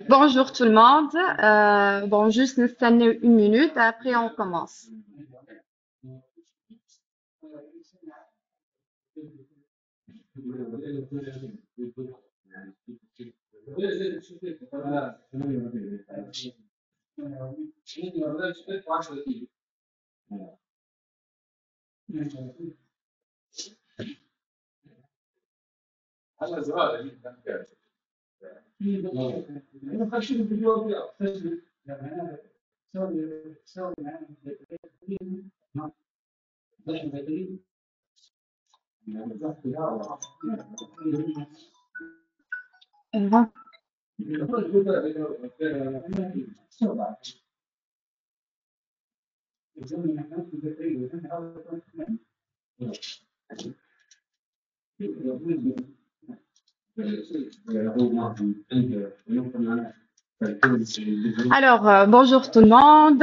Bonjour tout le monde. Bon, juste installer une minute, après on commence. Alors, bonjour tout le monde.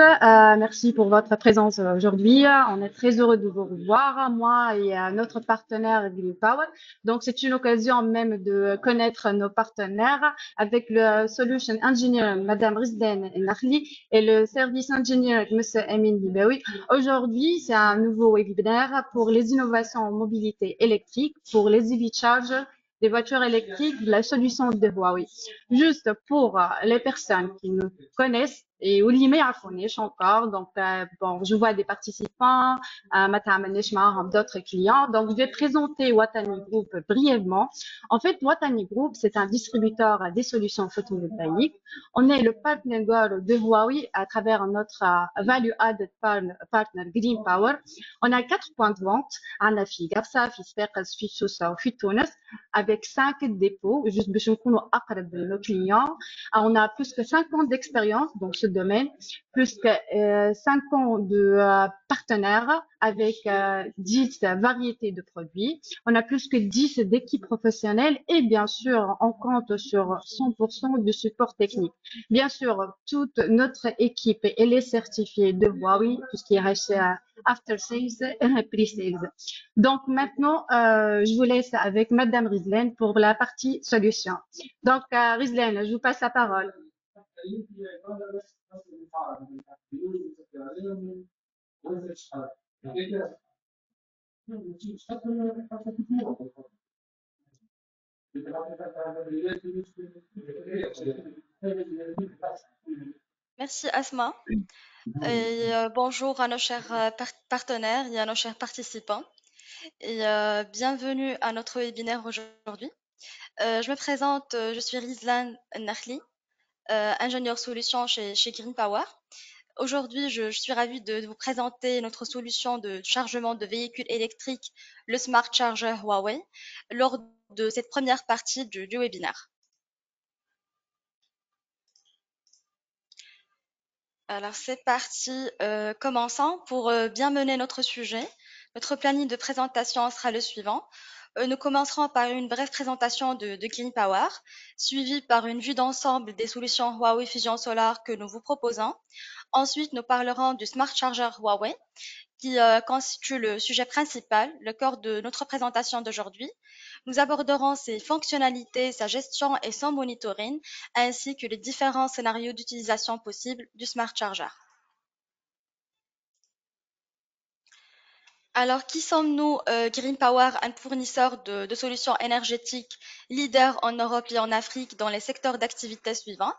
Merci pour votre présence aujourd'hui. On est très heureux de vous revoir, moi et notre partenaire Green Power. Donc, c'est une occasion même de connaître nos partenaires avec le Solution Engineer, Madame Rizden Nakhli, et le Service Engineer, Monsieur Emin Hibaoui. Aujourd'hui, c'est un nouveau webinaire pour les innovations en mobilité électrique, pour les EV chargers, des voitures électriques, de la solution de Huawei. Juste pour les personnes qui nous connaissent et واللي ما يعرفونيش encore. Donc, bon, je vois des participants, ما تعاملناش معاهم d'autres clients. Donc, je vais présenter Watani Group brièvement. En fait, Watani Group, c'est un distributeur des solutions photovoltaïques. On est le partner de Huawei à travers notre value added partner Green Power. On a 4 points de vente à في Garsa, في صفاقس, في سوسة وفي تونس, avec 5 dépôts, juste باش نكونوا أقرب nos clients. On a plus que 5 ans d'expérience dans ce domaine, plus que 5 ans de partenaires avec 10 variétés de produits. On a plus que 10 d'équipes professionnelles et bien sûr, on compte sur 100% de support technique. Bien sûr, toute notre équipe, elle est certifiée de Huawei, tout ce qui est after sales et pre-sales. Donc maintenant, je vous laisse avec Madame Rizlen pour la partie solution. Donc, Rizlen, je vous passe la parole. Merci Asma et bonjour à nos chers partenaires et à nos chers participants et bienvenue à notre webinaire aujourd'hui. Je me présente, je suis Rizlan Nakhli, ingénieure solution chez Green Power. Aujourd'hui, je suis ravie de vous présenter notre solution de chargement de véhicules électriques, le Smart Charger Huawei, lors de cette première partie du webinaire. Alors c'est parti, commençons. Pour bien mener notre sujet, notre planning de présentation sera le suivant. Nous commencerons par une brève présentation de Green Power, suivie par une vue d'ensemble des solutions Huawei Fusion Solar que nous vous proposons. Ensuite, nous parlerons du Smart Charger Huawei, qui constitue le sujet principal, le cœur de notre présentation d'aujourd'hui. Nous aborderons ses fonctionnalités, sa gestion et son monitoring, ainsi que les différents scénarios d'utilisation possibles du Smart Charger. Alors, qui sommes-nous? Green Power, un fournisseur de solutions énergétiques leader en Europe et en Afrique dans les secteurs d'activité suivants.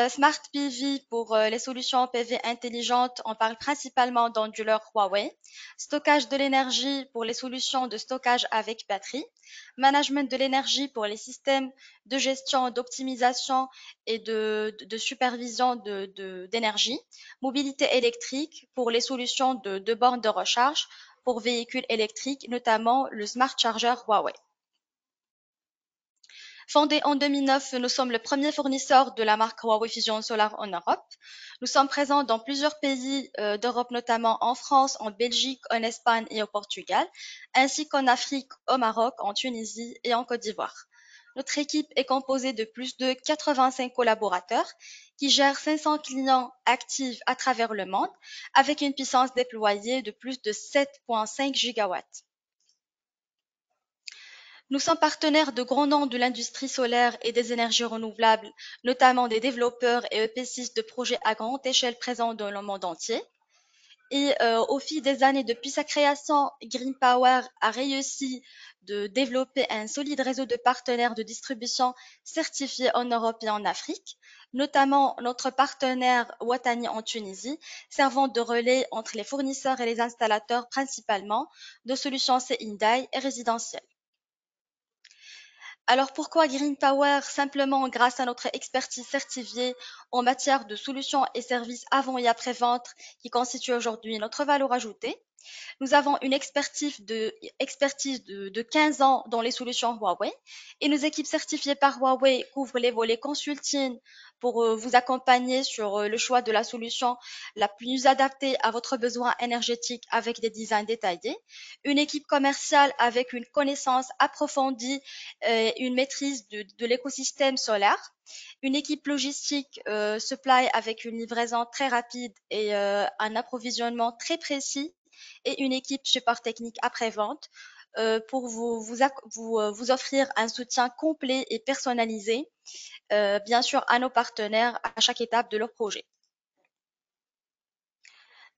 Smart PV pour les solutions PV intelligentes, on parle principalement d'onduleurs Huawei. Stockage de l'énergie pour les solutions de stockage avec batterie. Management de l'énergie pour les systèmes de gestion, d'optimisation et de supervision d'énergie. Mobilité électrique pour les solutions de bornes de recharge pour véhicules électriques, notamment le Smart Charger Huawei. Fondé en 2009, nous sommes le premier fournisseur de la marque Huawei Fusion Solar en Europe. Nous sommes présents dans plusieurs pays d'Europe, notamment en France, en Belgique, en Espagne et au Portugal, ainsi qu'en Afrique, au Maroc, en Tunisie et en Côte d'Ivoire. Notre équipe est composée de plus de 85 collaborateurs qui gèrent 500 clients actifs à travers le monde avec une puissance déployée de plus de 7,5 gigawatts. Nous sommes partenaires de grands noms de l'industrie solaire et des énergies renouvelables, notamment des développeurs et EPCistes de projets à grande échelle présents dans le monde entier. Et au fil des années depuis sa création, Green Power a réussi de développer un solide réseau de partenaires de distribution certifiés en Europe et en Afrique, notamment notre partenaire Watani en Tunisie, servant de relais entre les fournisseurs et les installateurs principalement de solutions C-Hyundai et résidentielles. Alors pourquoi Green Power? Simplement grâce à notre expertise certifiée en matière de solutions et services avant et après-vente qui constitue aujourd'hui notre valeur ajoutée. Nous avons une expertise de 15 ans dans les solutions Huawei et nos équipes certifiées par Huawei couvrent les volets consulting pour vous accompagner sur le choix de la solution la plus adaptée à votre besoin énergétique avec des designs détaillés. Une équipe commerciale avec une connaissance approfondie et une maîtrise de l'écosystème solaire. Une équipe logistique supply avec une livraison très rapide et un approvisionnement très précis et une équipe support technique après-vente pour vous offrir un soutien complet et personnalisé, bien sûr, à nos partenaires à chaque étape de leur projet.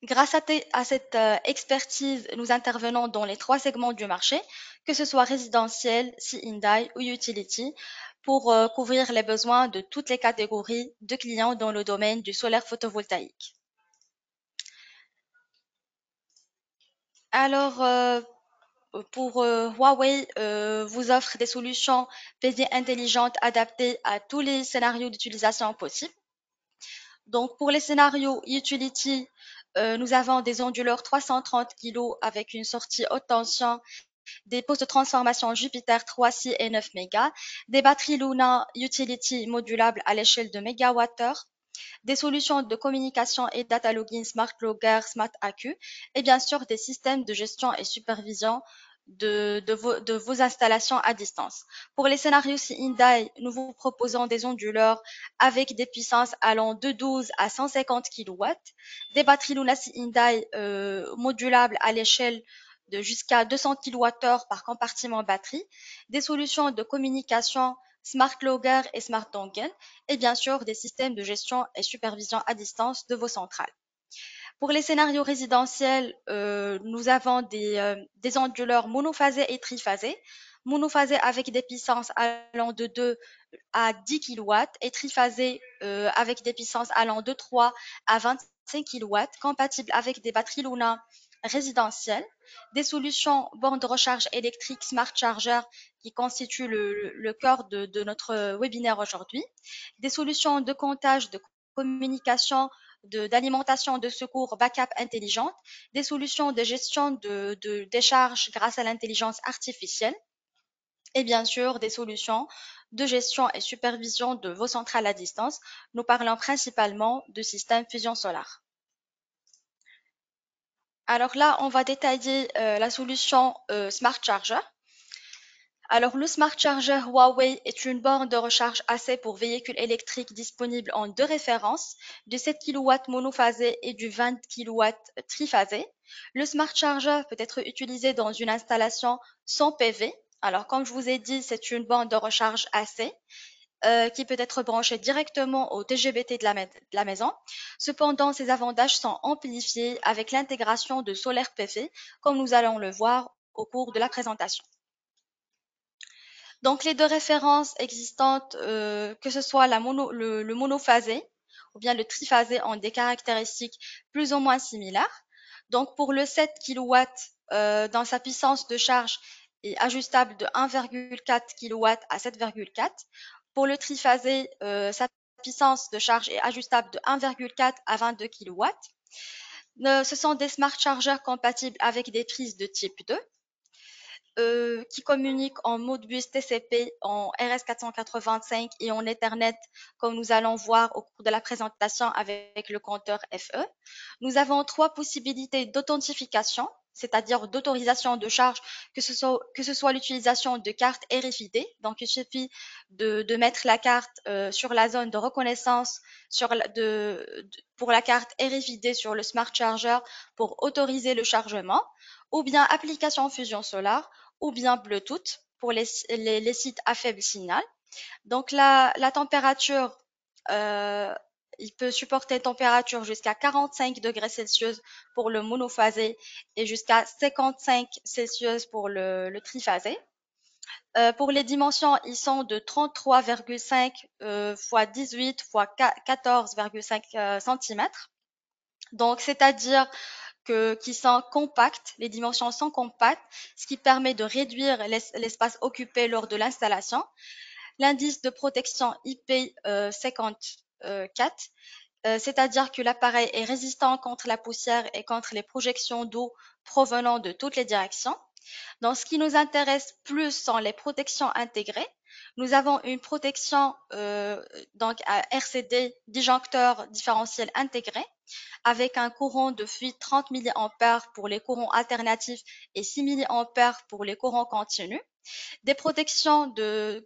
Grâce à cette expertise, nous intervenons dans les trois segments du marché, que ce soit résidentiel, C-Hyundai ou utility, pour couvrir les besoins de toutes les catégories de clients dans le domaine du solaire photovoltaïque. Alors, pour Huawei vous offre des solutions PV intelligentes adaptées à tous les scénarios d'utilisation possibles. Donc pour les scénarios utility, nous avons des onduleurs 330 kg avec une sortie haute tension, des postes de transformation Jupiter 3, 6 et 9 mégas, des batteries Luna Utility modulables à l'échelle de mégawattheure, des solutions de communication et data login Smart Logger, Smart AQ, et bien sûr des systèmes de gestion et supervision de vos installations à distance. Pour les scénarios Hyundai, nous vous proposons des onduleurs avec des puissances allant de 12 à 150 kW, des batteries Luna Hyundai modulables à l'échelle de jusqu'à 200 kWh par compartiment batterie, des solutions de communication Smart Logger et Smart Dongle, et bien sûr des systèmes de gestion et supervision à distance de vos centrales. Pour les scénarios résidentiels, nous avons des onduleurs monophasés et triphasés. Monophasés avec des puissances allant de 2 à 10 kW et triphasés avec des puissances allant de 3 à 25 kW, compatibles avec des batteries Luna résidentielles, des solutions bornes de recharge électrique Smart Charger qui constituent le cœur de notre webinaire aujourd'hui, des solutions de comptage, de communication, d'alimentation de secours backup intelligente, des solutions de gestion de décharge grâce à l'intelligence artificielle et bien sûr des solutions de gestion et supervision de vos centrales à distance. Nous parlons principalement de systèmes fusion solaire. Alors là, on va détailler la solution Smart Charger. Alors, le Smart Charger Huawei est une borne de recharge AC pour véhicules électriques disponible en deux références, du 7 kW monophasé et du 20 kW triphasé. Le Smart Charger peut être utilisé dans une installation sans PV. Alors, comme je vous ai dit, c'est une borne de recharge AC qui peut être branchée directement au TGBT de la maison. Cependant, ses avantages sont amplifiés avec l'intégration de solaire PV, comme nous allons le voir au cours de la présentation. Donc, les deux références existantes, que ce soit le monophasé ou bien le triphasé, ont des caractéristiques plus ou moins similaires. Donc, pour le 7 kW, dans sa puissance de charge est ajustable de 1,4 kW à 7,4. Pour le triphasé, sa puissance de charge est ajustable de 1,4 à 22 kW. Ce sont des smart chargers compatibles avec des prises de type 2 qui communiquent en Modbus TCP, en RS485 et en Ethernet, comme nous allons voir au cours de la présentation avec le compteur FE. Nous avons trois possibilités d'authentification, c'est-à-dire d'autorisation de charge, que ce soit l'utilisation de cartes RFID. Donc, il suffit de mettre la carte sur la zone de reconnaissance pour la carte RFID sur le Smart Charger pour autoriser le chargement, ou bien application Fusion Solar, ou bien Bluetooth. pour les sites à faible signal. Donc la température, euh, il peut supporter une température jusqu'à 45 degrés Celsius pour le monophasé et jusqu'à 55 Celsius pour le triphasé. Pour les dimensions, ils sont de 33,5 fois 18 fois 14,5 cm. Donc, c'est-à-dire qu'ils sont compacts, les dimensions sont compactes, ce qui permet de réduire l'espace occupé lors de l'installation. L'indice de protection IP54, c'est-à-dire que l'appareil est résistant contre la poussière et contre les projections d'eau provenant de toutes les directions. Donc, ce qui nous intéresse plus sont les protections intégrées. Nous avons une protection donc à RCD, disjoncteur différentiel intégré, avec un courant de fuite 30 mA pour les courants alternatifs et 6 mA pour les courants continus, des protections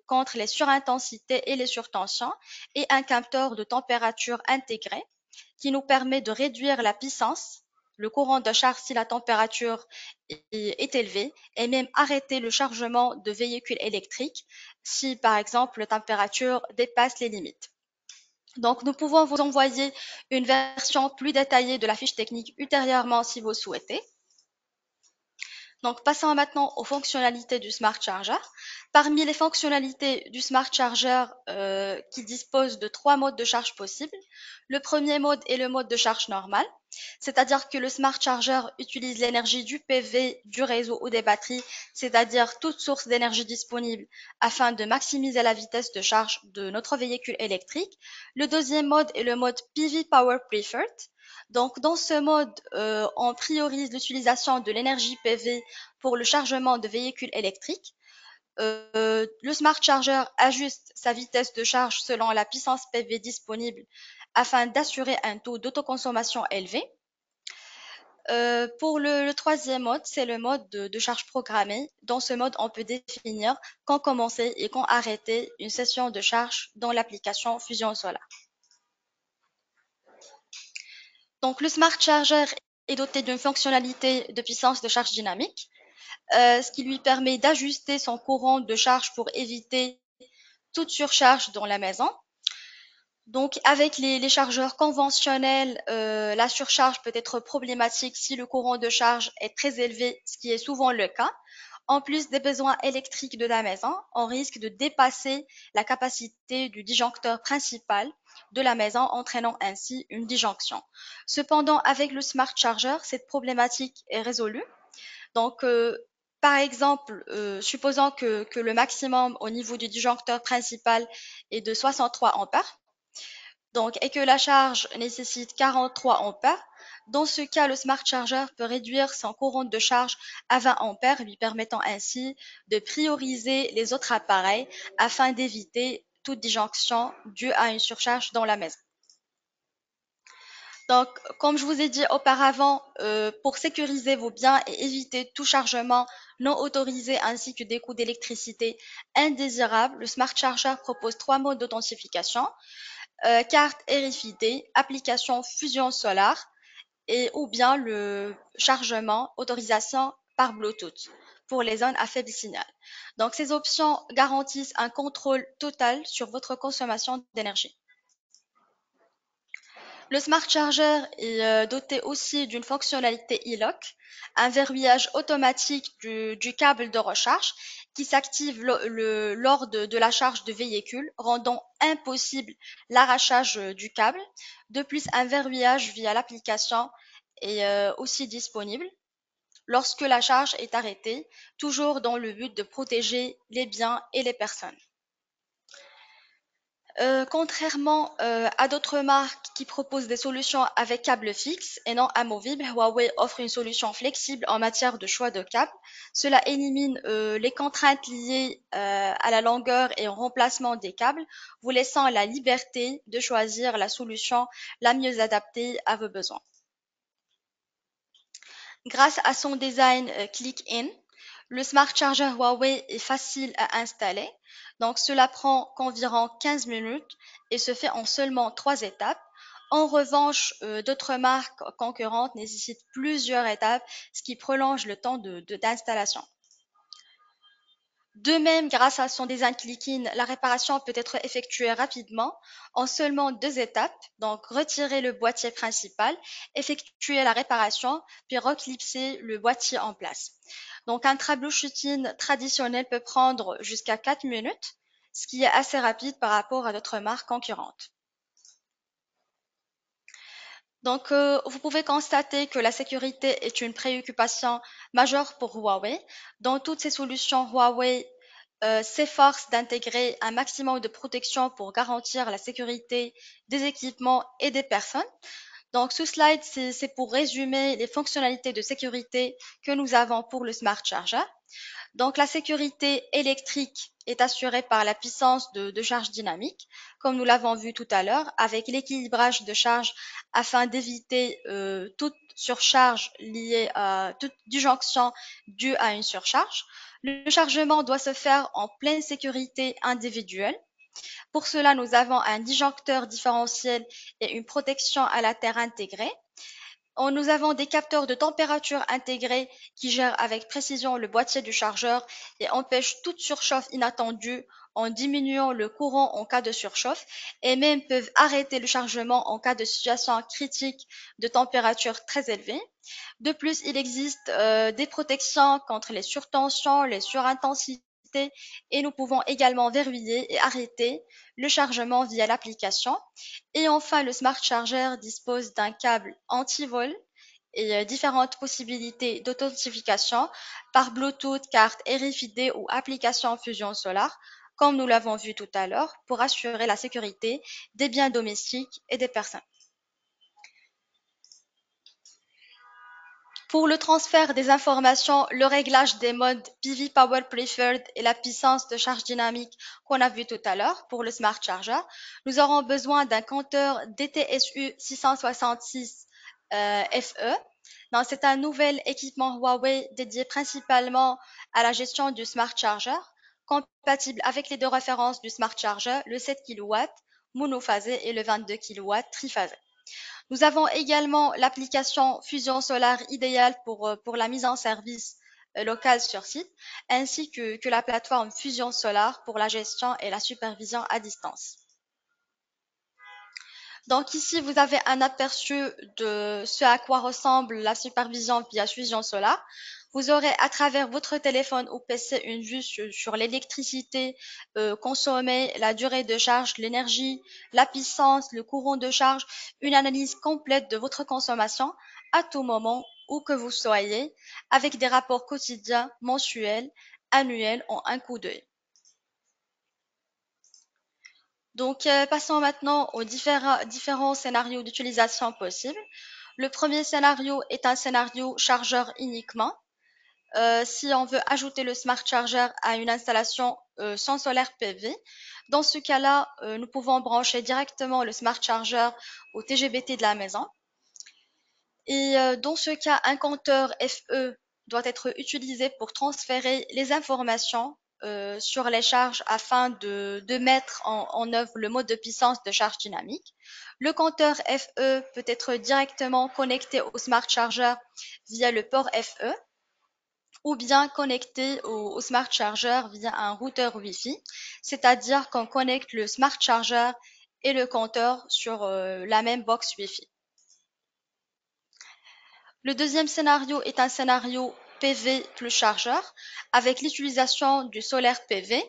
contre les surintensités et les surtensions, et un capteur de température intégré qui nous permet de réduire la puissance, le courant de charge si la température est élevée, et même arrêter le chargement de véhicules électriques si, par exemple, la température dépasse les limites. Donc, nous pouvons vous envoyer une version plus détaillée de la fiche technique ultérieurement si vous souhaitez. Donc, passons maintenant aux fonctionnalités du Smart Charger. Parmi les fonctionnalités du Smart Charger qui dispose de 3 modes de charge possibles, le premier mode est le mode de charge normal, c'est-à-dire que le Smart Charger utilise l'énergie du PV, du réseau ou des batteries, c'est-à-dire toute source d'énergie disponible afin de maximiser la vitesse de charge de notre véhicule électrique. Le deuxième mode est le mode PV Power Preferred. Donc, dans ce mode, on priorise l'utilisation de l'énergie PV pour le chargement de véhicules électriques. Le Smart Charger ajuste sa vitesse de charge selon la puissance PV disponible afin d'assurer un taux d'autoconsommation élevé. Pour le troisième mode, c'est le mode de charge programmée. Dans ce mode, on peut définir quand commencer et quand arrêter une session de charge dans l'application Fusion Solar. Donc, le Smart Charger est doté d'une fonctionnalité de puissance de charge dynamique, ce qui lui permet d'ajuster son courant de charge pour éviter toute surcharge dans la maison. Donc, avec les chargeurs conventionnels, la surcharge peut être problématique si le courant de charge est très élevé, ce qui est souvent le cas. En plus des besoins électriques de la maison, on risque de dépasser la capacité du disjoncteur principal de la maison, entraînant ainsi une disjonction. Cependant, avec le Smart Charger, cette problématique est résolue. Donc, par exemple, supposons que le maximum au niveau du disjoncteur principal est de 63 ampères, donc, et que la charge nécessite 43 ampères. Dans ce cas, le Smart Charger peut réduire son courant de charge à 20 ampères, lui permettant ainsi de prioriser les autres appareils afin d'éviter toute disjonction due à une surcharge dans la maison. Donc, comme je vous ai dit auparavant, pour sécuriser vos biens et éviter tout chargement non autorisé ainsi que des coûts d'électricité indésirables, le Smart Charger propose 3 modes d'authentification. Carte RFID, application Fusion Solar et ou bien le chargement, autorisation par Bluetooth pour les zones à faible signal. Donc, ces options garantissent un contrôle total sur votre consommation d'énergie. Le Smart Charger est doté aussi d'une fonctionnalité e-lock, un verrouillage automatique du câble de recharge qui s'active lors de la charge de véhicule, rendant impossible l'arrachage du câble. De plus, un verrouillage via l'application est aussi disponible lorsque la charge est arrêtée, toujours dans le but de protéger les biens et les personnes. Contrairement à d'autres marques qui proposent des solutions avec câble fixe et non amovible, Huawei offre une solution flexible en matière de choix de câble. Cela élimine les contraintes liées à la longueur et au remplacement des câbles, vous laissant la liberté de choisir la solution la mieux adaptée à vos besoins. Grâce à son design click-in, le Smart Charger Huawei est facile à installer. Donc, cela prend qu'environ 15 minutes et se fait en seulement 3 étapes. En revanche, d'autres marques concurrentes nécessitent plusieurs étapes, ce qui prolonge le temps d'installation. De même, grâce à son design click-in, la réparation peut être effectuée rapidement en seulement 2 étapes. Donc, retirer le boîtier principal, effectuer la réparation, puis reclipser le boîtier en place. Donc, un troubleshooting traditionnel peut prendre jusqu'à 4 minutes, ce qui est assez rapide par rapport à d'autres marques concurrentes. Donc, vous pouvez constater que la sécurité est une préoccupation majeure pour Huawei. Dans toutes ces solutions, Huawei s'efforce d'intégrer un maximum de protection pour garantir la sécurité des équipements et des personnes. Donc, ce slide, c'est pour résumer les fonctionnalités de sécurité que nous avons pour le Smart Charger. Donc, la sécurité électrique est assurée par la puissance de charge dynamique, comme nous l'avons vu tout à l'heure, avec l'équilibrage de charge afin d'éviter toute surcharge liée à toute disjonction due à une surcharge. Le chargement doit se faire en pleine sécurité individuelle. Pour cela, nous avons un disjoncteur différentiel et une protection à la terre intégrée. Nous avons des capteurs de température intégrés qui gèrent avec précision le boîtier du chargeur et empêchent toute surchauffe inattendue en diminuant le courant en cas de surchauffe et même peuvent arrêter le chargement en cas de situation critique de température très élevée. De plus, il existe des protections contre les surtensions, les surintensités et nous pouvons également verrouiller et arrêter le chargement via l'application. Et enfin, le Smart Charger dispose d'un câble anti-vol et différentes possibilités d'authentification par Bluetooth, carte RFID ou application Fusion Solar, comme nous l'avons vu tout à l'heure, pour assurer la sécurité des biens domestiques et des personnes. Pour le transfert des informations, le réglage des modes PV Power Preferred et la puissance de charge dynamique qu'on a vu tout à l'heure pour le Smart Charger, nous aurons besoin d'un compteur DTSU 666 FE. Donc, c'est un nouvel équipement Huawei dédié principalement à la gestion du Smart Charger, compatible avec les deux références du Smart Charger, le 7 kW monophasé et le 22 kW triphasé. Nous avons également l'application Fusion Solar idéale pour la mise en service locale sur site, ainsi que la plateforme Fusion Solar pour la gestion et la supervision à distance. Donc ici, vous avez un aperçu de ce à quoi ressemble la supervision via Fusion Solar. Vous aurez à travers votre téléphone ou PC une vue sur l'électricité consommée, la durée de charge, l'énergie, la puissance, le courant de charge, une analyse complète de votre consommation à tout moment où que vous soyez, avec des rapports quotidiens, mensuels, annuels en un coup d'œil. Donc, passons maintenant aux différents scénarios d'utilisation possibles. Le premier scénario est un scénario chargeur uniquement. Si on veut ajouter le Smart Charger à une installation sans solaire PV, dans ce cas-là, nous pouvons brancher directement le Smart Charger au TGBT de la maison. Et dans ce cas, un compteur FE doit être utilisé pour transférer les informations sur les charges afin de mettre en œuvre le mode de puissance de charge dynamique. Le compteur FE peut être directement connecté au Smart Charger via le port FE ou bien connecté au Smart Charger via un routeur Wi-Fi, c'est-à-dire qu'on connecte le Smart Charger et le compteur sur la même box Wi-Fi. Le deuxième scénario est un scénario PV plus chargeur avec l'utilisation du solaire PV.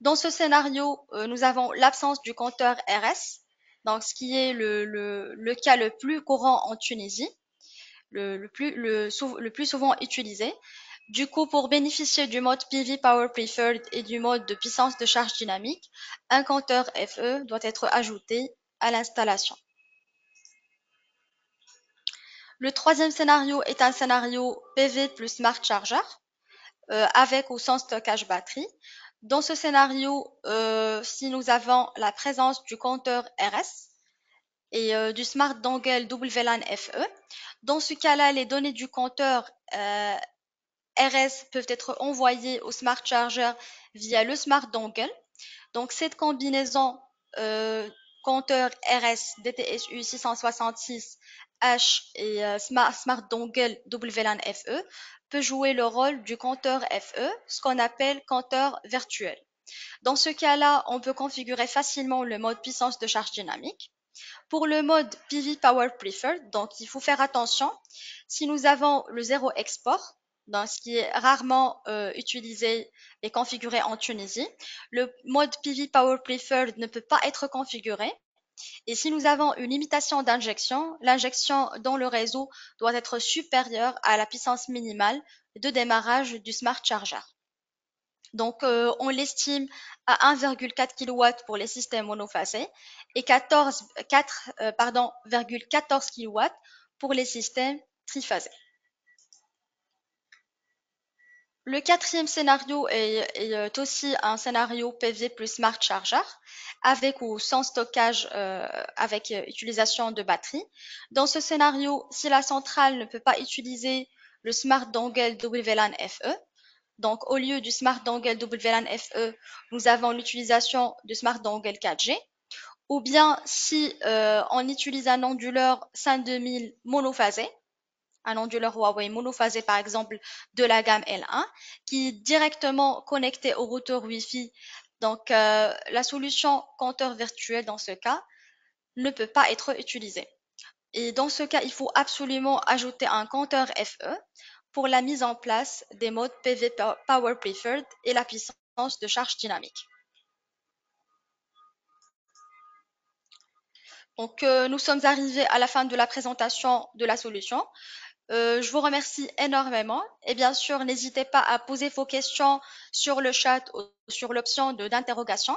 Dans ce scénario, nous avons l'absence du compteur RS, donc ce qui est le cas le plus courant en Tunisie, le plus souvent utilisé. Du coup, pour bénéficier du mode PV Power Preferred et du mode de puissance de charge dynamique, un compteur FE doit être ajouté à l'installation. Le troisième scénario est un scénario PV plus Smart Charger, avec ou sans stockage batterie. Dans ce scénario, si nous avons la présence du compteur RS et du Smart Dongle WLAN FE, dans ce cas-là, les données du compteur RS peuvent être envoyées au Smart Charger via le Smart Dongle. Donc cette combinaison compteur RS DTSU 666 H et Smart Dongle WLAN FE peut jouer le rôle du compteur FE, ce qu'on appelle compteur virtuel. Dans ce cas-là, on peut configurer facilement le mode puissance de charge dynamique. Pour le mode PV Power Preferred, donc il faut faire attention, si nous avons le zéro export, donc ce qui est rarement utilisé et configuré en Tunisie, le mode PV Power Preferred ne peut pas être configuré. Et si nous avons une limitation d'injection, l'injection dans le réseau doit être supérieure à la puissance minimale de démarrage du Smart Charger. Donc, on l'estime à 1,4 kW pour les systèmes monophasés et 4,14 kW pour les systèmes triphasés. Le quatrième scénario est aussi un scénario PV plus Smart Charger, avec ou sans stockage, avec utilisation de batterie. Dans ce scénario, si la centrale ne peut pas utiliser le Smart Dongle WLAN FE, donc au lieu du Smart Dongle WLAN FE, nous avons l'utilisation du Smart Dongle 4G, ou bien si on utilise un onduleur 5000 monophasé, un onduleur Huawei monophasé par exemple de la gamme L1 qui est directement connecté au routeur Wi-Fi. Donc la solution compteur virtuel dans ce cas ne peut pas être utilisée. Et dans ce cas, il faut absolument ajouter un compteur FE pour la mise en place des modes PV Power Preferred et la puissance de charge dynamique. Donc nous sommes arrivés à la fin de la présentation de la solution. Je vous remercie énormément et bien sûr, n'hésitez pas à poser vos questions sur le chat ou sur l'option d'interrogation.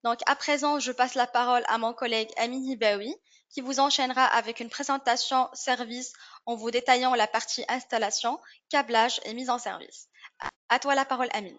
Donc, à présent, je passe la parole à mon collègue Amin Hibaoui qui vous enchaînera avec une présentation service en vous détaillant la partie installation, câblage et mise en service. À toi la parole, Amin.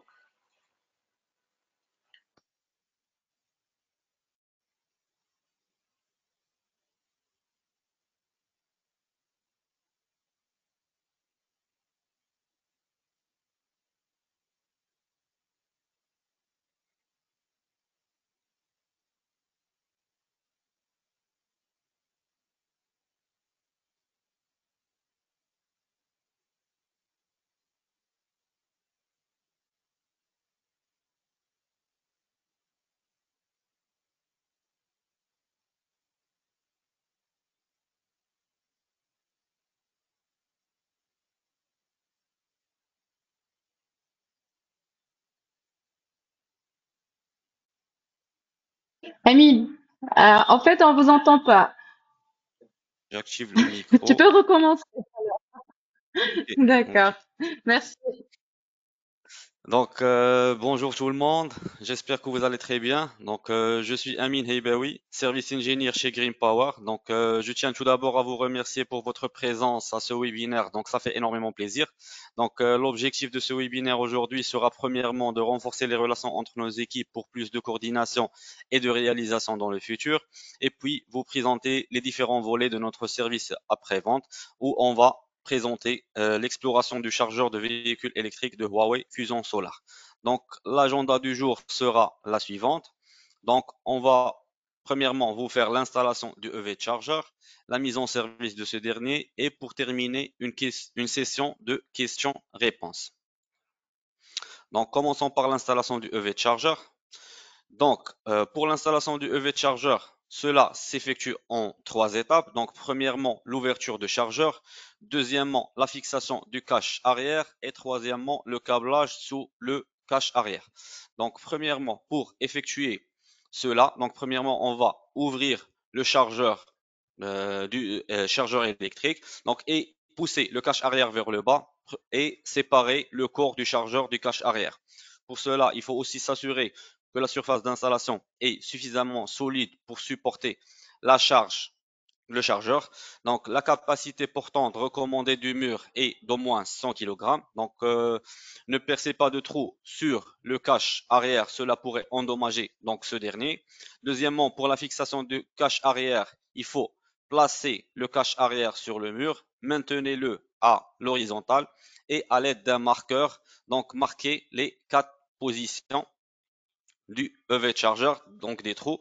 Amine, en fait, on vous entend pas. J'active le Tu micro. peux recommencer. Ok, ok. D'accord. Merci. Donc, bonjour tout le monde. J'espère que vous allez très bien. Donc, je suis Amin Heibaoui, service ingénieur chez Green Power. Donc, je tiens tout d'abord à vous remercier pour votre présence à ce webinaire. Donc, ça fait énormément plaisir. Donc, l'objectif de ce webinaire aujourd'hui sera premièrement de renforcer les relations entre nos équipes pour plus de coordination et de réalisation dans le futur. Et puis, vous présenter les différents volets de notre service après-vente où on va présenter l'exploration du chargeur de véhicules électriques de Huawei Fusion Solar. Donc, l'agenda du jour sera la suivante. Donc, on va premièrement vous faire l'installation du EV Charger, la mise en service de ce dernier et pour terminer, une session de questions-réponses. Donc, commençons par l'installation du EV Charger. Donc, pour l'installation du EV Charger, cela s'effectue en trois étapes. Donc, premièrement, l'ouverture de chargeur. Deuxièmement, la fixation du cache arrière. Et troisièmement, le câblage sous le cache arrière. Donc, premièrement, pour effectuer cela, donc premièrement, on va ouvrir le chargeur du chargeur électrique. Donc, et pousser le cache arrière vers le bas et séparer le corps du chargeur du cache arrière. Pour cela, il faut aussi s'assurer que la surface d'installation est suffisamment solide pour supporter la charge, le chargeur. Donc, la capacité portante recommandée du mur est d'au moins 100 kg. Donc, ne percez pas de trou sur le cache arrière, cela pourrait endommager donc ce dernier. Deuxièmement, pour la fixation du cache arrière, il faut placer le cache arrière sur le mur, maintenez-le à l'horizontale et à l'aide d'un marqueur, donc marquez les quatre positions du EV Charger, donc des trous,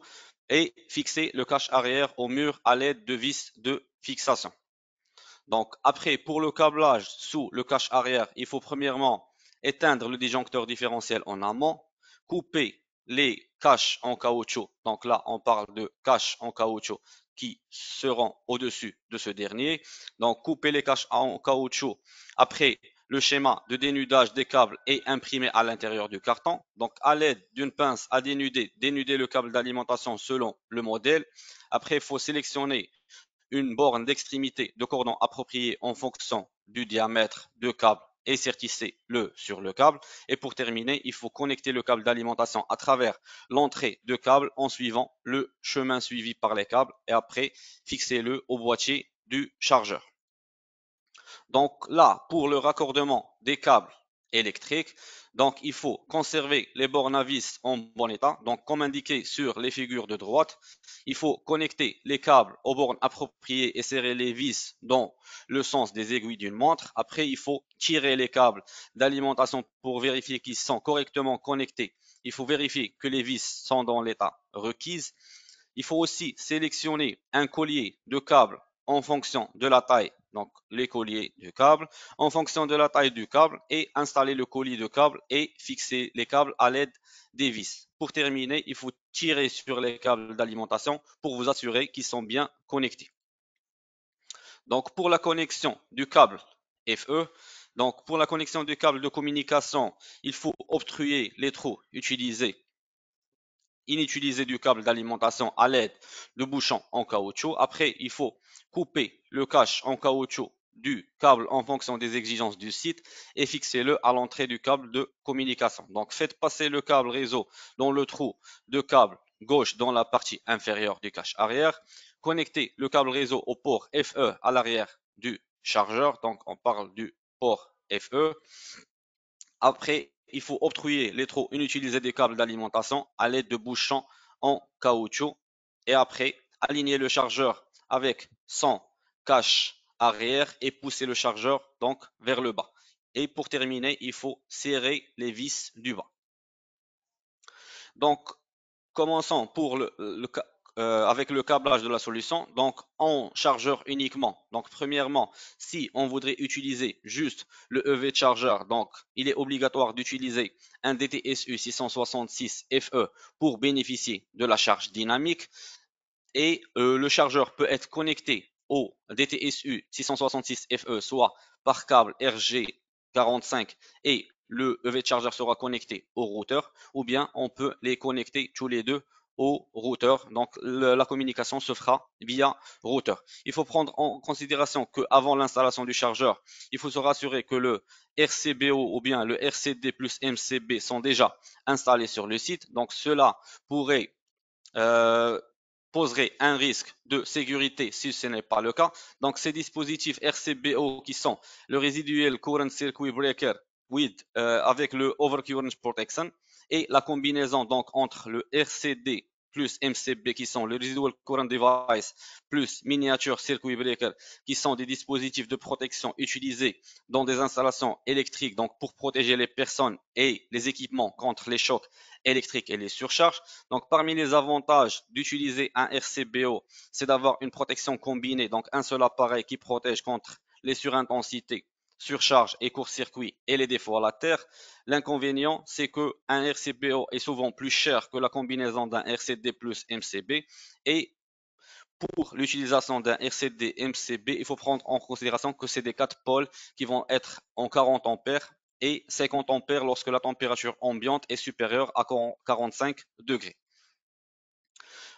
et fixer le cache arrière au mur à l'aide de vis de fixation. Donc après, pour le câblage sous le cache arrière, il faut premièrement éteindre le disjoncteur différentiel en amont, couper les caches en caoutchouc. Donc là, on parle de caches en caoutchouc qui seront au-dessus de ce dernier. Donc couper les caches en caoutchouc. Après, le schéma de dénudage des câbles est imprimé à l'intérieur du carton. Donc à l'aide d'une pince à dénuder le câble d'alimentation selon le modèle. Après, il faut sélectionner une borne d'extrémité de cordon appropriée en fonction du diamètre de câble et sertissez-le sur le câble. Et pour terminer, il faut connecter le câble d'alimentation à travers l'entrée de câble en suivant le chemin suivi par les câbles et après fixez-le au boîtier du chargeur. Donc là, pour le raccordement des câbles électriques, donc il faut conserver les bornes à vis en bon état. Donc comme indiqué sur les figures de droite, il faut connecter les câbles aux bornes appropriées et serrer les vis dans le sens des aiguilles d'une montre. Après, il faut tirer les câbles d'alimentation pour vérifier qu'ils sont correctement connectés. Il faut vérifier que les vis sont dans l'état requis. Il faut aussi sélectionner un collier de câbles en fonction de la taille, donc les colliers du câble, en fonction de la taille du câble et installer le collier de câble et fixer les câbles à l'aide des vis. Pour terminer, il faut tirer sur les câbles d'alimentation pour vous assurer qu'ils sont bien connectés. Donc pour la connexion du câble FE, donc pour la connexion du câble de communication, il faut obstruer les trous inutilisés du câble d'alimentation à l'aide de bouchons en caoutchouc. Après, il faut couper le cache en caoutchouc du câble en fonction des exigences du site et fixez-le à l'entrée du câble de communication. Donc, faites passer le câble réseau dans le trou de câble gauche dans la partie inférieure du cache arrière. Connectez le câble réseau au port FE à l'arrière du chargeur. Donc, on parle du port FE. Après, il faut obstruer les trous inutilisés des câbles d'alimentation à l'aide de bouchons en caoutchouc. Et après, aligner le chargeur avec son cache arrière et pousser le chargeur donc vers le bas. Et pour terminer, il faut serrer les vis du bas. Donc, commençons avec le câblage de la solution. Donc, en chargeur uniquement. Donc, premièrement, si on voudrait utiliser juste le EV charger, donc il est obligatoire d'utiliser un DTSU 666 FE pour bénéficier de la charge dynamique. Et le chargeur peut être connecté au DTSU 666 FE, soit par câble RG45 et le EV charger sera connecté au routeur, ou bien on peut les connecter tous les deux au routeur. Donc la communication se fera via routeur. Il faut prendre en considération qu'avant l'installation du chargeur, il faut se rassurer que le RCBO ou bien le RCD plus MCB sont déjà installés sur le site. Donc cela pourrait poserait un risque de sécurité si ce n'est pas le cas. Donc ces dispositifs RCBO qui sont le Residual Current Circuit Breaker avec le Overcurrent Protection et la combinaison donc entre le RCD plus MCB qui sont le Residual Current Device plus Miniature Circuit Breaker qui sont des dispositifs de protection utilisés dans des installations électriques donc pour protéger les personnes et les équipements contre les chocs électriques et les surcharges. Donc parmi les avantages d'utiliser un RCBO, c'est d'avoir une protection combinée, donc un seul appareil qui protège contre les surintensités, surcharge et court-circuit et les défauts à la terre. L'inconvénient, c'est que un RCBO est souvent plus cher que la combinaison d'un RCD plus MCB et pour l'utilisation d'un RCD MCB, il faut prendre en considération que c'est des 4 pôles qui vont être en 40 ampères et 50 ampères lorsque la température ambiante est supérieure à 45 degrés.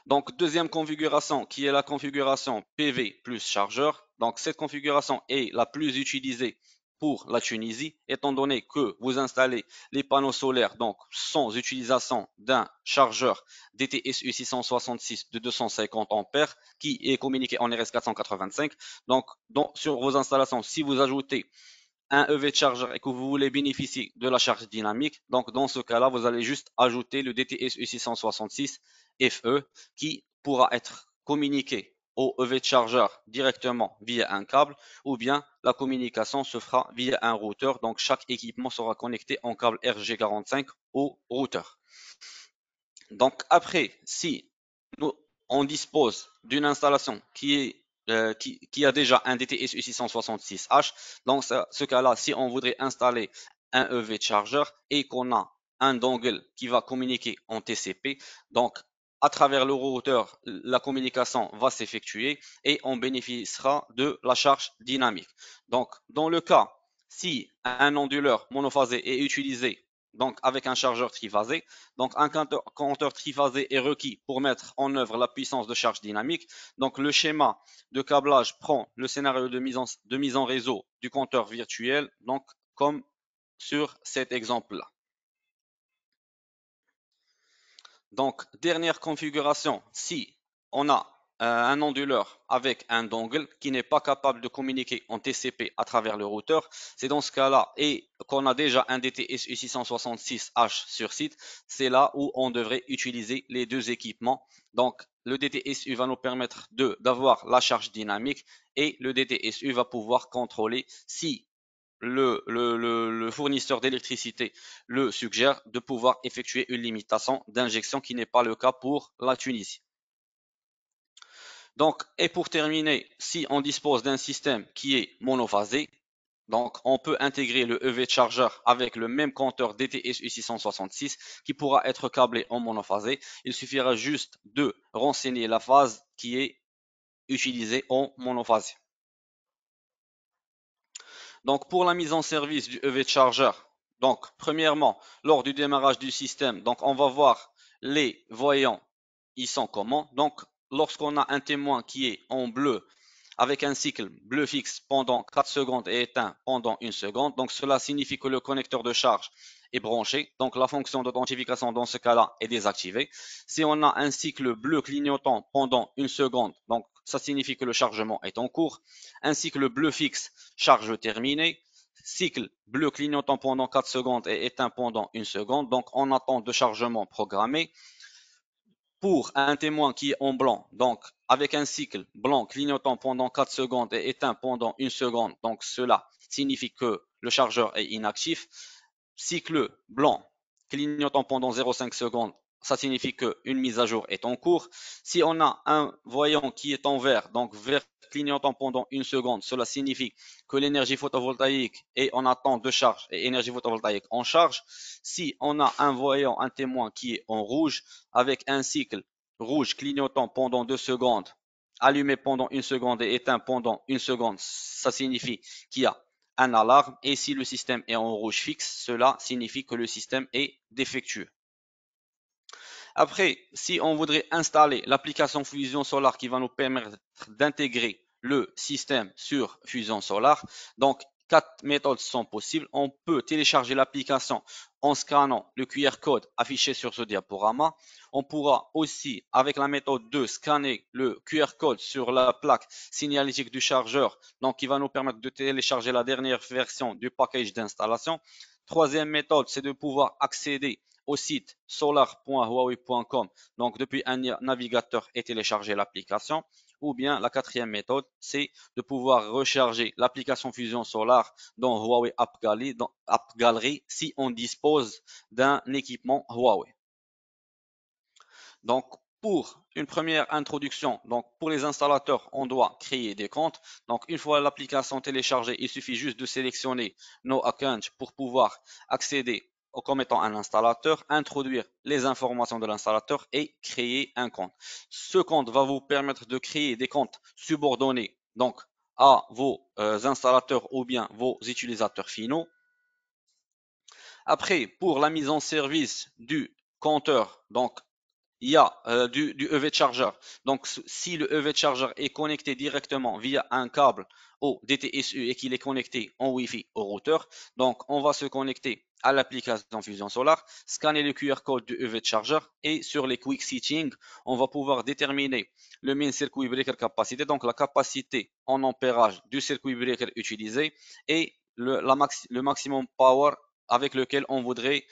Donc, deuxième configuration qui est la configuration PV plus chargeur. Donc, cette configuration est la plus utilisée pour la Tunisie, étant donné que vous installez les panneaux solaires donc sans utilisation d'un chargeur DTSU 666 de 250 ampères qui est communiqué en RS485. Donc, sur vos installations, si vous ajoutez un EV charger et que vous voulez bénéficier de la charge dynamique, donc dans ce cas-là, vous allez juste ajouter le DTSU 666 FE qui pourra être communiqué au EV charger directement via un câble ou bien la communication se fera via un routeur. Donc chaque équipement sera connecté en câble RG45 au routeur. Donc après, si on dispose d'une installation qui est qui a déjà un DTSU 666H. Dans ce cas-là, si on voudrait installer un EV charger et qu'on a un dongle qui va communiquer en TCP, donc à travers le routeur, la communication va s'effectuer et on bénéficiera de la charge dynamique. Donc, dans le cas, si un onduleur monophasé est utilisé donc avec un chargeur triphasé, donc un compteur triphasé est requis pour mettre en œuvre la puissance de charge dynamique. Donc, le schéma de câblage prend le scénario de mise en réseau du compteur virtuel, donc comme sur cet exemple-là. Donc, dernière configuration, si on a un onduleur avec un dongle qui n'est pas capable de communiquer en TCP à travers le routeur, c'est dans ce cas-là et qu'on a déjà un DTSU 666H sur site, c'est là où on devrait utiliser les deux équipements. Donc, le DTSU va nous permettre d'avoir la charge dynamique et le DTSU va pouvoir contrôler si le fournisseur d'électricité le suggère de pouvoir effectuer une limitation d'injection qui n'est pas le cas pour la Tunisie. Donc, et pour terminer, si on dispose d'un système qui est monophasé, donc on peut intégrer le EV charger avec le même compteur DTSU 666 qui pourra être câblé en monophasé. Il suffira juste de renseigner la phase qui est utilisée en monophasé. Donc, pour la mise en service du EV Charger, donc, premièrement, lors du démarrage du système, donc, on va voir les voyants, ils sont comment. Donc, lorsqu'on a un témoin qui est en bleu, avec un cycle bleu fixe pendant 4 secondes et éteint pendant 1 seconde, donc cela signifie que le connecteur de charge est branché. Donc, la fonction d'authentification dans ce cas-là est désactivée. Si on a un cycle bleu clignotant pendant 1 seconde, donc ça signifie que le chargement est en cours. Un cycle bleu fixe, charge terminée. Cycle bleu clignotant pendant 4 secondes et éteint pendant 1 seconde. Donc, on attend de chargement programmé. Pour un témoin qui est en blanc, donc avec un cycle blanc clignotant pendant 4 secondes et éteint pendant 1 seconde, donc cela signifie que le chargeur est inactif. Cycle blanc clignotant pendant 0,5 secondes, ça signifie qu'une mise à jour est en cours. Si on a un voyant qui est en vert, donc vert clignotant pendant 1 seconde, cela signifie que l'énergie photovoltaïque est en attente de charge et énergie photovoltaïque en charge. Si on a un voyant, un témoin qui est en rouge, avec un cycle rouge clignotant pendant 2 secondes, allumé pendant 1 seconde et éteint pendant 1 seconde, ça signifie qu'il y a un alarme, et si le système est en rouge fixe, cela signifie que le système est défectueux. Après, si on voudrait installer l'application Fusion Solar qui va nous permettre d'intégrer le système sur Fusion Solar, donc 4 méthodes sont possibles. On peut télécharger l'application en scannant le QR code affiché sur ce diaporama. On pourra aussi, avec la méthode 2, scanner le QR code sur la plaque signalétique du chargeur, donc qui va nous permettre de télécharger la dernière version du package d'installation. Troisième méthode, c'est de pouvoir accéder au site solar.huawei.com, donc depuis un navigateur et télécharger l'application. Ou bien la quatrième méthode, c'est de pouvoir recharger l'application Fusion Solar dans Huawei App Gallery si on dispose d'un équipement Huawei. Donc, pour une première introduction, donc pour les installateurs, on doit créer des comptes. Donc, une fois l'application téléchargée, il suffit juste de sélectionner No Account pour pouvoir accéder comme étant un installateur, introduire les informations de l'installateur et créer un compte. Ce compte va vous permettre de créer des comptes subordonnés donc à vos installateurs ou bien vos utilisateurs finaux. Après, pour la mise en service du compteur, donc il y a du EV Charger. Donc, si le EV Charger est connecté directement via un câble au DTSU et qu'il est connecté en Wi-Fi au routeur, donc on va se connecter à l'application Fusion Solar, scanner le QR code du EV Charger et sur les Quick Settings, on va pouvoir déterminer le main circuit breaker capacité, donc la capacité en ampérage du circuit breaker utilisé et le maximum power avec lequel on voudrait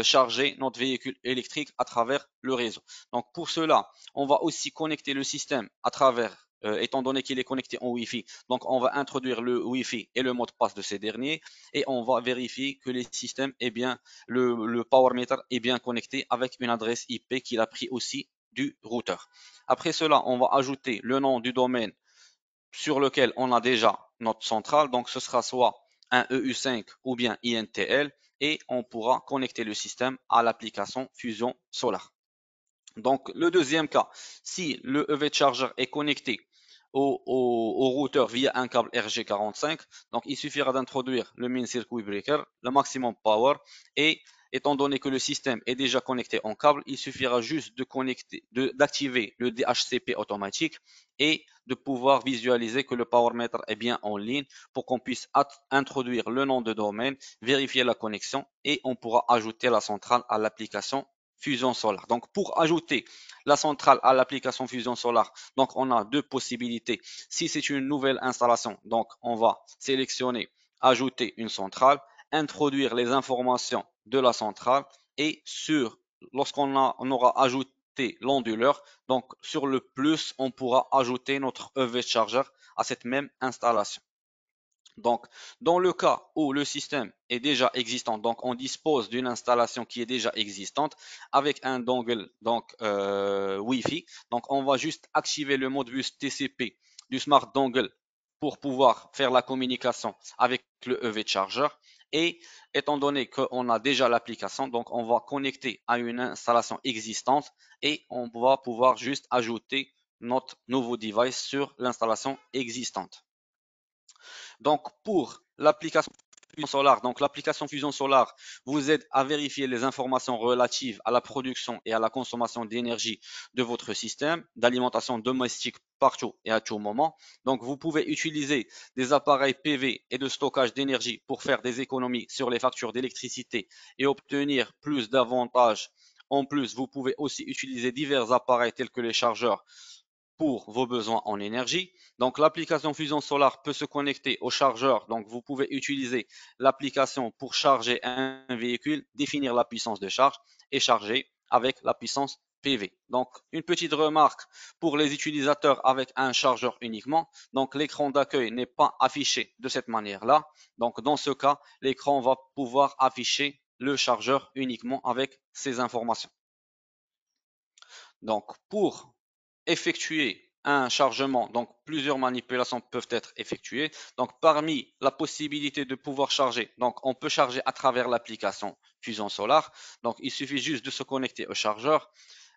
charger notre véhicule électrique à travers le réseau. Donc pour cela, on va aussi connecter le système à travers, étant donné qu'il est connecté en Wi-Fi, donc on va introduire le Wi-Fi et le mot de passe de ces derniers et on va vérifier que le système est bien, le power meter est bien connecté avec une adresse IP qu'il a pris aussi du routeur. Après cela, on va ajouter le nom du domaine sur lequel on a déjà notre centrale. Donc, ce sera soit un EU5 ou bien INTL et on pourra connecter le système à l'application Fusion Solar. Donc, le deuxième cas, si le EV Charger est connecté au routeur via un câble RG45, donc il suffira d'introduire le Min Circuit Breaker, le maximum power, et étant donné que le système est déjà connecté en câble, il suffira juste d'activer le DHCP automatique et de pouvoir visualiser que le power meter est bien en ligne pour qu'on puisse introduire le nom de domaine, vérifier la connexion et on pourra ajouter la centrale à l'application Fusion Solar. Donc, pour ajouter la centrale à l'application Fusion Solar, donc on a deux possibilités. Si c'est une nouvelle installation, donc on va sélectionner ajouter une centrale, introduire les informations de la centrale et lorsqu'on aura ajouté l'onduleur, donc sur le plus, on pourra ajouter notre EV Charger à cette même installation. Donc, dans le cas où le système est déjà existant, donc on dispose d'une installation qui est déjà existante avec un dongle Wi-Fi. Donc, on va juste activer le mode bus TCP du Smart Dongle pour pouvoir faire la communication avec le EV Charger. Et étant donné qu'on a déjà l'application, donc on va connecter à une installation existante et on va pouvoir juste ajouter notre nouveau device sur l'installation existante. Donc, pour l'application Fusion Solar, donc l'application Fusion Solar vous aide à vérifier les informations relatives à la production et à la consommation d'énergie de votre système d'alimentation domestique partout et à tout moment. Donc, vous pouvez utiliser des appareils PV et de stockage d'énergie pour faire des économies sur les factures d'électricité et obtenir plus d'avantages. En plus, vous pouvez aussi utiliser divers appareils tels que les chargeurs pour vos besoins en énergie. Donc, l'application Fusion Solar peut se connecter au chargeur. Donc, vous pouvez utiliser l'application pour charger un véhicule, définir la puissance de charge et charger avec la puissance PV. Donc, une petite remarque pour les utilisateurs avec un chargeur uniquement. Donc, l'écran d'accueil n'est pas affiché de cette manière-là. Donc, dans ce cas, l'écran va pouvoir afficher le chargeur uniquement avec ces informations. Donc, pour effectuer un chargement, donc plusieurs manipulations peuvent être effectuées. Donc, parmi la possibilité de pouvoir charger, donc on peut charger à travers l'application Fusion Solar. Donc, il suffit juste de se connecter au chargeur,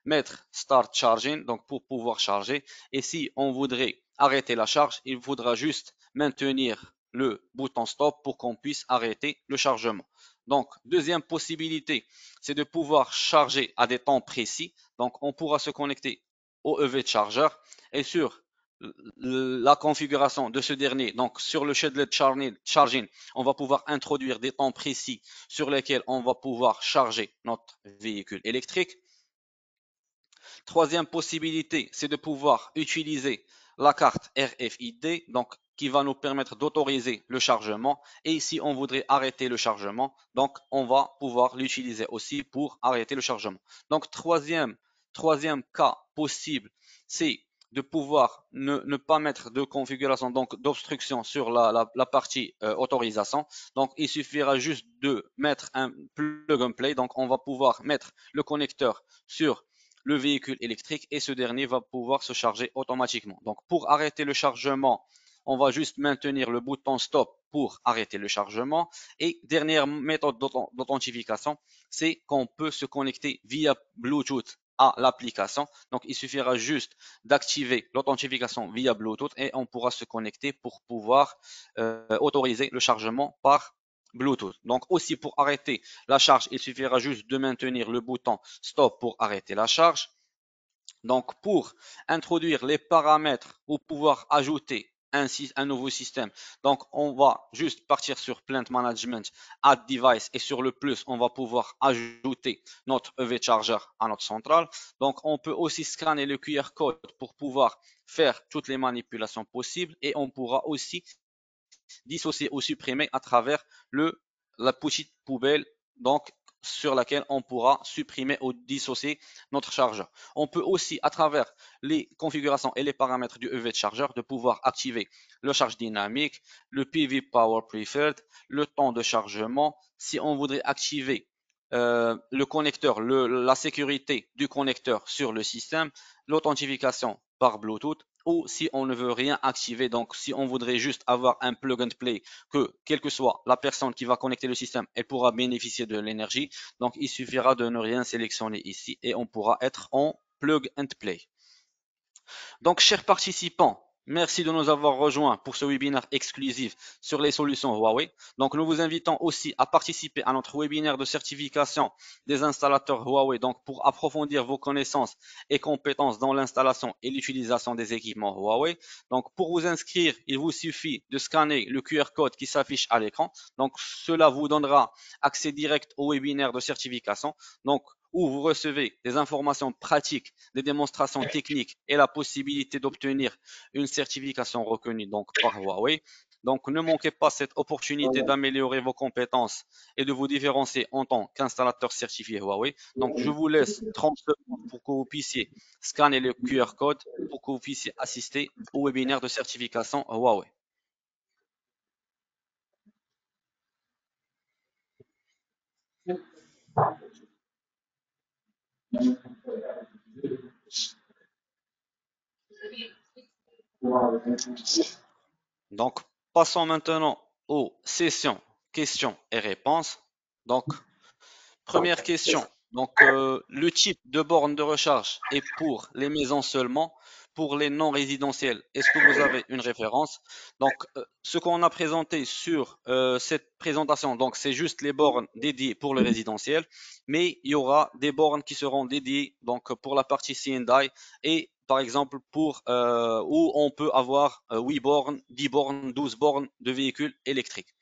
mettre Start Charging, donc pour pouvoir charger. Et si on voudrait arrêter la charge, il faudra juste maintenir le bouton Stop pour qu'on puisse arrêter le chargement. Donc, deuxième possibilité, c'est de pouvoir charger à des temps précis. Donc, on pourra se connecter au EV Charger et sur la configuration de ce dernier, donc sur le Shaded Charging, on va pouvoir introduire des temps précis sur lesquels on va pouvoir charger notre véhicule électrique. Troisième possibilité, c'est de pouvoir utiliser la carte RFID, donc qui va nous permettre d'autoriser le chargement. Et si on voudrait arrêter le chargement, donc on va pouvoir l'utiliser aussi pour arrêter le chargement. Donc troisième cas possible, c'est de pouvoir ne pas mettre de configuration, donc d'obstruction sur la partie autorisation. Donc il suffira juste de mettre un plug and play. Donc on va pouvoir mettre le connecteur sur le véhicule électrique et ce dernier va pouvoir se charger automatiquement. Donc pour arrêter le chargement, on va juste maintenir le bouton stop pour arrêter le chargement. Et dernière méthode d'authentification, c'est qu'on peut se connecter via Bluetooth à l'application. Donc il suffira juste d'activer l'authentification via Bluetooth et on pourra se connecter pour pouvoir autoriser le chargement par Bluetooth. Donc aussi pour arrêter la charge, il suffira juste de maintenir le bouton stop pour arrêter la charge. Donc pour introduire les paramètres ou pouvoir ajouter un nouveau système, donc on va juste partir sur Plant Management, Add Device et sur le plus, on va pouvoir ajouter notre EV Charger à notre centrale. Donc on peut aussi scanner le QR code pour pouvoir faire toutes les manipulations possibles et on pourra aussi dissocier ou supprimer à travers la petite poubelle donc sur laquelle on pourra supprimer ou dissocier notre chargeur. On peut aussi, à travers les configurations et les paramètres du EV chargeur, de pouvoir activer le charge dynamique, le PV Power Preferred, le temps de chargement. Si on voudrait activer le connecteur, la sécurité du connecteur sur le système, l'authentification par Bluetooth ou si on ne veut rien activer, donc si on voudrait juste avoir un plug and play, que quelle que soit la personne qui va connecter le système, elle pourra bénéficier de l'énergie. Donc il suffira de ne rien sélectionner ici et on pourra être en plug and play. Donc, chers participants, merci de nous avoir rejoints pour ce webinaire exclusif sur les solutions Huawei. Donc, nous vous invitons aussi à participer à notre webinaire de certification des installateurs Huawei. Donc, pour approfondir vos connaissances et compétences dans l'installation et l'utilisation des équipements Huawei. Donc, pour vous inscrire, il vous suffit de scanner le QR code qui s'affiche à l'écran. Donc, cela vous donnera accès direct au webinaire de certification. Donc, où vous recevez des informations pratiques, des démonstrations techniques et la possibilité d'obtenir une certification reconnue donc par Huawei. Donc ne manquez pas cette opportunité d'améliorer vos compétences et de vous différencier en tant qu'installateur certifié Huawei. Donc je vous laisse 30 secondes pour que vous puissiez scanner le QR code pour que vous puissiez assister au webinaire de certification Huawei. Donc, passons maintenant aux sessions questions et réponses. Donc, première question. Donc, le type de borne de recharge est pour les maisons seulement, pour les non résidentiels. Est-ce que vous avez une référence? Donc, ce qu'on a présenté sur cette présentation, donc c'est juste les bornes dédiées pour le résidentiel, mais il y aura des bornes qui seront dédiées donc pour la partie C&I et par exemple pour où on peut avoir 8 bornes, 10 bornes, 12 bornes de véhicules électriques.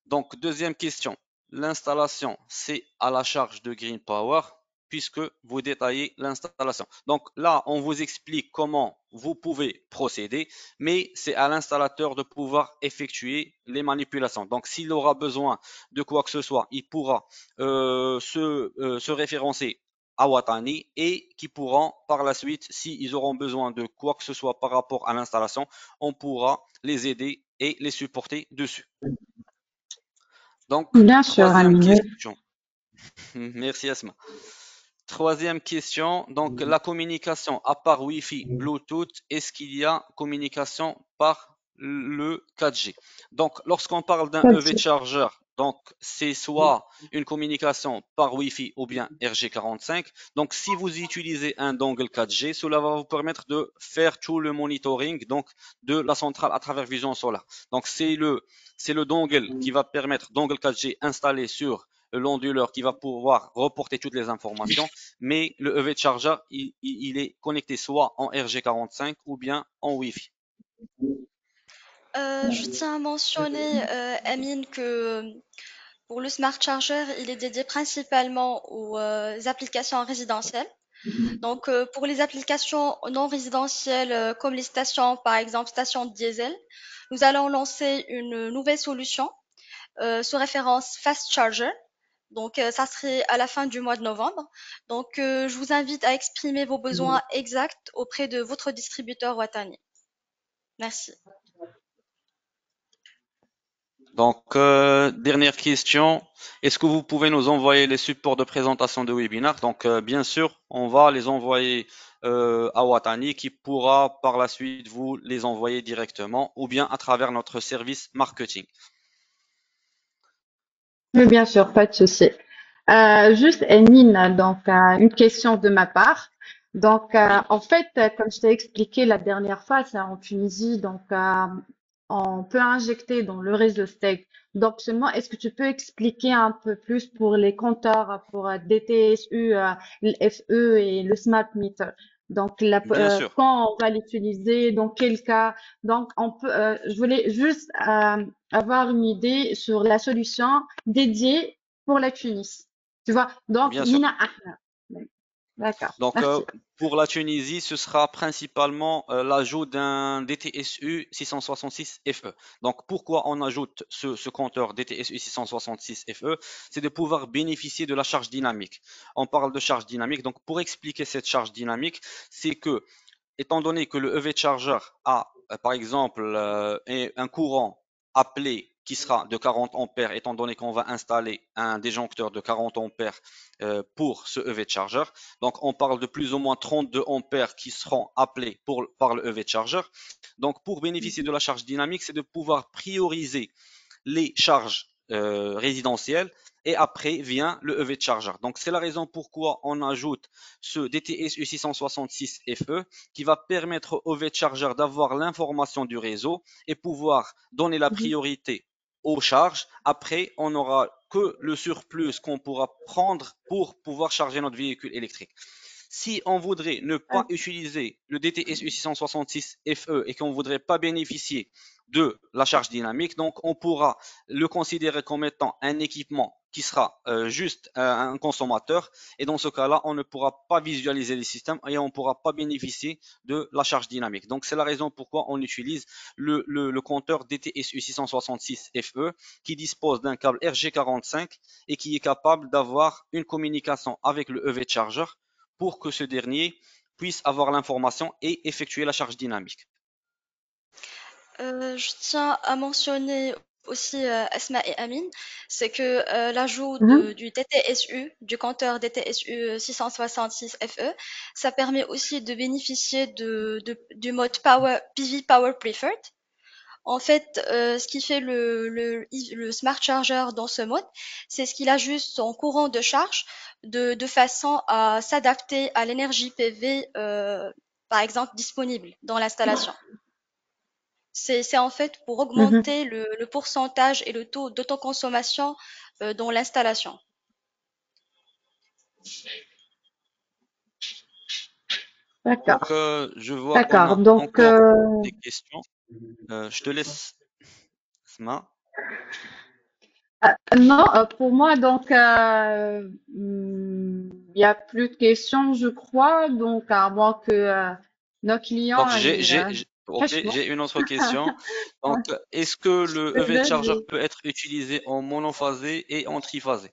Donc, deuxième question. L'installation, c'est à la charge de Green Power puisque vous détaillez l'installation. Donc là, on vous explique comment vous pouvez procéder, mais c'est à l'installateur de pouvoir effectuer les manipulations. Donc s'il aura besoin de quoi que ce soit, il pourra se référencer à Watani et qui pourront par la suite, s'ils auront besoin de quoi que ce soit par rapport à l'installation, on pourra les aider et les supporter dessus. Donc, Bien sûr, troisième Amine. question. Merci Asma. Troisième question. Donc, la communication à part Wi-Fi, Bluetooth, est-ce qu'il y a communication par le 4G? Donc, lorsqu'on parle d'un EV charger, donc c'est soit une communication par Wi-Fi ou bien RG45. Donc, si vous utilisez un dongle 4G, cela va vous permettre de faire tout le monitoring donc de la centrale à travers Vision Solar. Donc, c'est le dongle qui va permettre, dongle 4G installé sur l'onduleur qui va pouvoir reporter toutes les informations, mais le EV Charger, il est connecté soit en RG45 ou bien en Wi-Fi. Je tiens à mentionner, Amine, que pour le Smart Charger, il est dédié principalement aux applications résidentielles. Donc, pour les applications non résidentielles, comme les stations, par exemple, stations diesel, nous allons lancer une nouvelle solution sous référence Fast Charger. Donc, ça serait à la fin du mois de novembre. Donc, je vous invite à exprimer vos besoins exacts auprès de votre distributeur Watani. Merci. Donc, dernière question. Est-ce que vous pouvez nous envoyer les supports de présentation de webinaire? Donc, bien sûr, on va les envoyer à Watani qui pourra par la suite vous les envoyer directement ou bien à travers notre service marketing. Oui, bien sûr, pas de souci. Juste, Emine, donc une question de ma part. Donc, en fait, comme je t'ai expliqué la dernière fois, c'est en Tunisie, donc on peut injecter dans le réseau steak. Donc, seulement, est-ce que tu peux expliquer un peu plus pour les compteurs, pour DTSU, le FE et le smart meter? Donc, Bien sûr. quand on va l'utiliser, dans quel cas? Donc, je voulais juste avoir une idée sur la solution dédiée pour la Tunis. Tu vois? Donc, Bien sûr. Mina Ahmed. D'accord. Donc, Merci. pour la Tunisie, ce sera principalement l'ajout d'un DTSU 666 FE. Donc, pourquoi on ajoute ce compteur DTSU 666 FE? C'est de pouvoir bénéficier de la charge dynamique. On parle de charge dynamique. Donc, pour expliquer cette charge dynamique, c'est que, étant donné que le EV Charger a, par exemple, un courant appelé qui sera de 40 ampères, étant donné qu'on va installer un déjoncteur de 40 ampères pour ce EV charger. Donc, on parle de plus ou moins 32 ampères qui seront appelés par le EV charger. Donc, pour bénéficier de la charge dynamique, c'est de pouvoir prioriser les charges résidentielles et après vient le EV charger. Donc, c'est la raison pourquoi on ajoute ce DTS U666 FE qui va permettre au EV charger d'avoir l'information du réseau et pouvoir donner la priorité aux charges. Après, on n'aura que le surplus qu'on pourra prendre pour pouvoir charger notre véhicule électrique. Si on voudrait ne pas utiliser le DTS U666 FE et qu'on ne voudrait pas bénéficier de la charge dynamique, donc on pourra le considérer comme étant un équipement qui sera juste un consommateur, et dans ce cas-là, on ne pourra pas visualiser les systèmes et on ne pourra pas bénéficier de la charge dynamique. Donc c'est la raison pourquoi on utilise le compteur DTS U666 FE qui dispose d'un câble RG45 et qui est capable d'avoir une communication avec le EV charger pour que ce dernier puisse avoir l'information et effectuer la charge dynamique. Je tiens à mentionner aussi Asma et Amine, c'est que l'ajout du DTSU, du compteur DTSU 666 FE, ça permet aussi de bénéficier du mode PV Power Preferred. En fait, ce qui fait le smart charger dans ce mode, c'est ce qu'il ajuste son courant de charge de façon à s'adapter à l'énergie PV, par exemple, disponible dans l'installation. C'est en fait pour augmenter le pourcentage et le taux d'autoconsommation dans l'installation. D'accord. Donc, je vois qu'on D'accord. a Donc, encore des questions. Je te laisse, Asma. non, pour moi, donc, il n'y a plus de questions, je crois. Donc, à moins que nos Donc, clients, ok, j'ai une autre question. Donc, est-ce que le EV charger peut être utilisé en monophasé et en triphasé?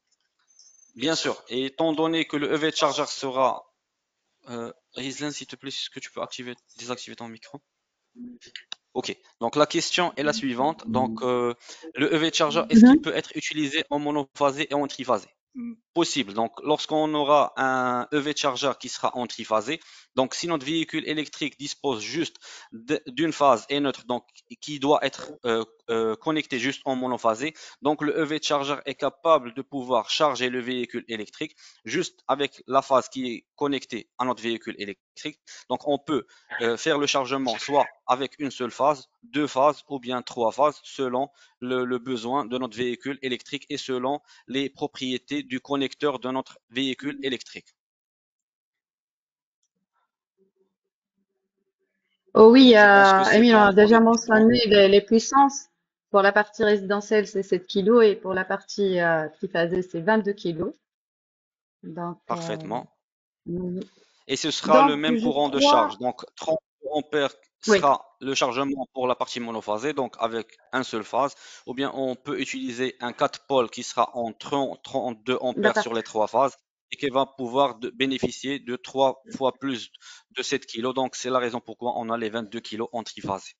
Bien sûr. Et étant donné que le EV charger sera, Rizlan, s'il te plaît, est-ce que tu peux désactiver ton micro? Ok, donc la question est la suivante. Donc, le EV charger, est-ce qu'il peut être utilisé en monophasé et en triphasé? Possible. Donc, lorsqu'on aura un EV charger qui sera en triphasé, donc si notre véhicule électrique dispose juste d'une phase et neutre, donc qui doit être connecté juste en monophasé, donc le EV charger est capable de pouvoir charger le véhicule électrique juste avec la phase qui est connectée à notre véhicule électrique. Donc, on peut faire le chargement soit avec une seule phase, deux phases ou bien trois phases selon le besoin de notre véhicule électrique et selon les propriétés du connecteur de notre véhicule électrique. oh oui, Je pense que c'est Emile, on bon a pour déjà les questions. mentionné les puissances. Pour la partie résidentielle, c'est 7 kilos et pour la partie triphasée, c'est 22 kilos. Donc, Parfaitement. oui. Et ce sera le Donc, même je courant de crois, charge. Donc, 30 ampères oui, sera le chargement pour la partie monophasée, donc avec un seul phase. Ou bien on peut utiliser un 4 pôles qui sera en 32 ampères d'accord. sur les trois phases et qui va pouvoir bénéficier de 3 fois plus de 7 kilos. Donc, c'est la raison pourquoi on a les 22 kilos en triphasé.